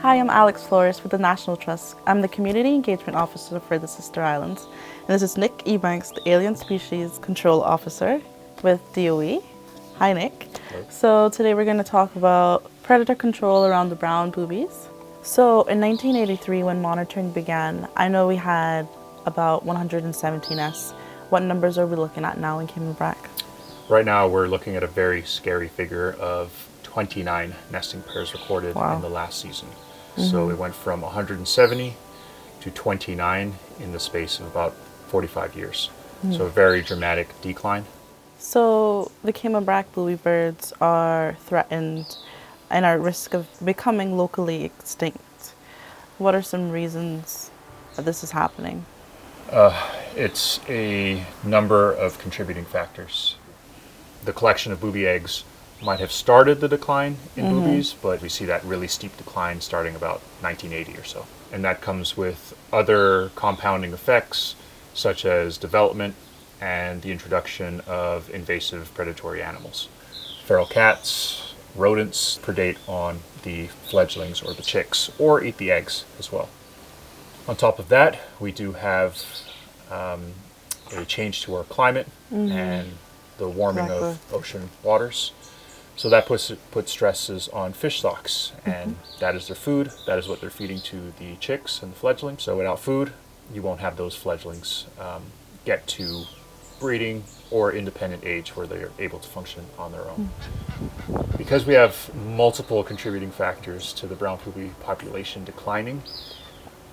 Hi, I'm Alex Flores with the National Trust. I'm the Community Engagement Officer for the Sister Islands. And this is Nick Ebanks, the Alien Species Control Officer with DOE. Hi, Nick. Hello. So today we're going to talk about predator control around the brown boobies. So in 1983, when monitoring began, I know we had about 117 nests. What numbers are we looking at now in Cayman Brac? Right now we're looking at a very scary figure of 29 nesting pairs recorded in the last season. So it went from 170 to 29 in the space of about 45 years. So a very dramatic decline. So the Cayman Brac bluey birds are threatened and are at risk of becoming locally extinct. What are some reasons that this is happening? It's a number of contributing factors. The collection of booby eggs might have started the decline in boobies, but we see that really steep decline starting about 1980 or so. And that comes with other compounding effects, such as development and the introduction of invasive predatory animals. Feral cats, rodents predate on the fledglings or the chicks, or eat the eggs as well. On top of that, we do have a change to our climate and the warming of ocean waters. So that puts stresses on fish stocks, and that is their food. That is what they're feeding to the chicks and the fledglings. So without food, you won't have those fledglings get to breeding or independent age where they're able to function on their own. Because we have multiple contributing factors to the brown booby population declining,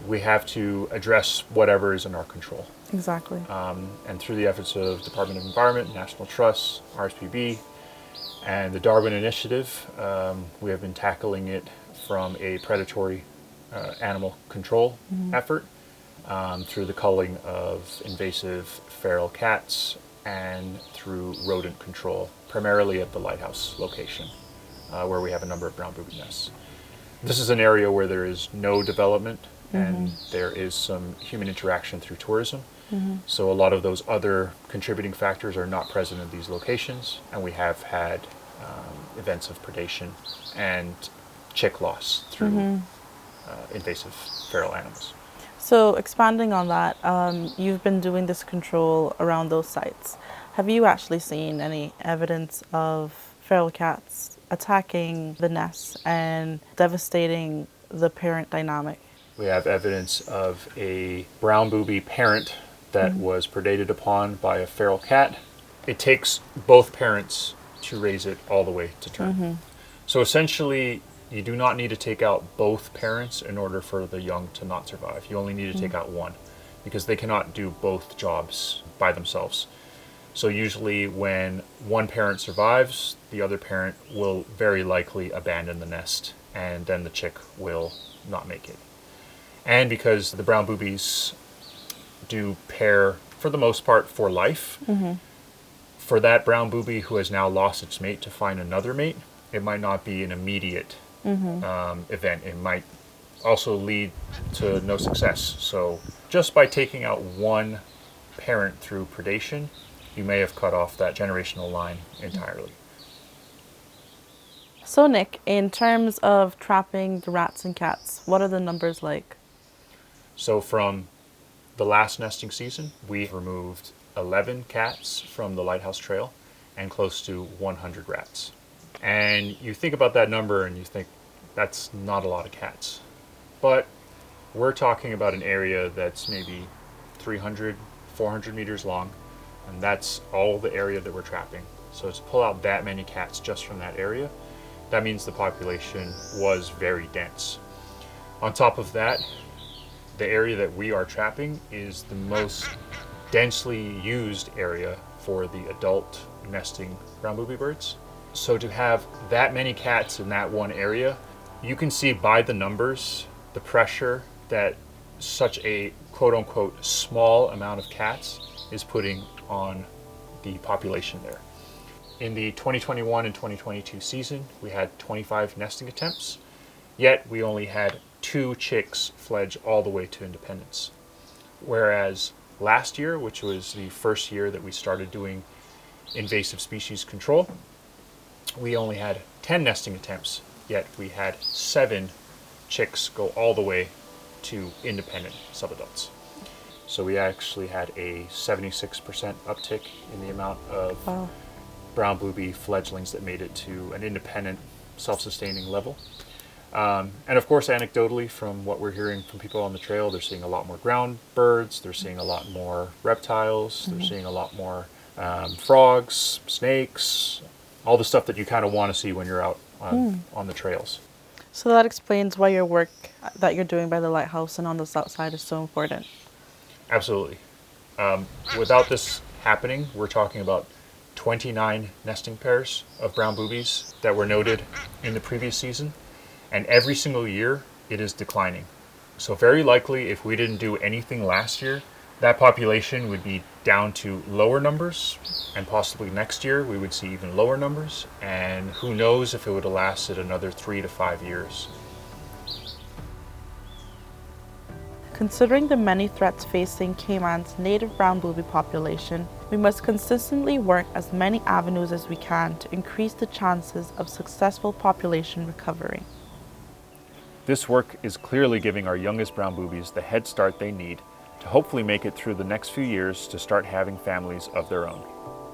we have to address whatever is in our control. Exactly. And through the efforts of Department of Environment, National Trust, RSPB, and the Darwin Initiative, we have been tackling it from a predatory animal control effort through the culling of invasive feral cats and through rodent control, primarily at the Lighthouse location, where we have a number of brown booby nests. This is an area where there is no development and there is some human interaction through tourism. So a lot of those other contributing factors are not present in these locations, and we have had events of predation and chick loss through invasive feral animals. So expanding on that, you've been doing this control around those sites. Have you actually seen any evidence of feral cats attacking the nests and devastating the parent dynamic? We have evidence of a brown booby parent that was predated upon by a feral cat. It takes both parents to raise it all the way to term. So essentially, you do not need to take out both parents in order for the young to not survive. You only need to take out one, because they cannot do both jobs by themselves. So usually when one parent survives, the other parent will very likely abandon the nest, and then the chick will not make it. And because the brown boobies do pair, for the most part, for life, for that brown booby who has now lost its mate to find another mate, it might not be an immediate event. It might also lead to no success. So just by taking out one parent through predation, you may have cut off that generational line entirely. So Nick, in terms of trapping the rats and cats, what are the numbers like? So from the last nesting season, we removed 11 cats from the Lighthouse Trail and close to 100 rats. And you think about that number and you think that's not a lot of cats. But we're talking about an area that's maybe 300, 400 meters long, and that's all the area that we're trapping. So to pull out that many cats just from that area, that means the population was very dense. On top of that, the area that we are trapping is the most densely used area for the adult nesting brown booby birds. So to have that many cats in that one area, you can see by the numbers the pressure that such a quote-unquote small amount of cats is putting on the population there. In the 2021 and 2022 season, we had 25 nesting attempts, yet we only had 2 chicks fledge all the way to independence. Whereas last year, which was the first year that we started doing invasive species control, we only had 10 nesting attempts, yet we had 7 chicks go all the way to independent subadults. So we actually had a 76% uptick in the amount of Wow. brown booby fledglings that made it to an independent, self-sustaining level. And of course, anecdotally, from what we're hearing from people on the trail, they're seeing a lot more ground birds, they're seeing a lot more reptiles, they're seeing a lot more frogs, snakes, all the stuff that you kind of want to see when you're out on the trails. So that explains why your work that you're doing by the lighthouse and on the south side is so important. Absolutely. Without this happening, we're talking about 29 nesting pairs of brown boobies that were noted in the previous season. And every single year, it is declining. So very likely, if we didn't do anything last year, that population would be down to lower numbers. And possibly next year, we would see even lower numbers. And who knows if it would have lasted another 3 to 5 years. Considering the many threats facing Cayman's native brown booby population, we must consistently work as many avenues as we can to increase the chances of successful population recovery. This work is clearly giving our youngest brown boobies the head start they need to hopefully make it through the next few years to start having families of their own.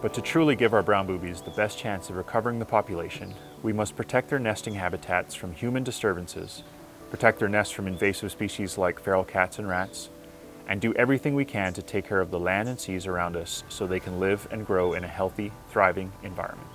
But to truly give our brown boobies the best chance of recovering the population, we must protect their nesting habitats from human disturbances, protect their nests from invasive species like feral cats and rats, and do everything we can to take care of the land and seas around us so they can live and grow in a healthy, thriving environment.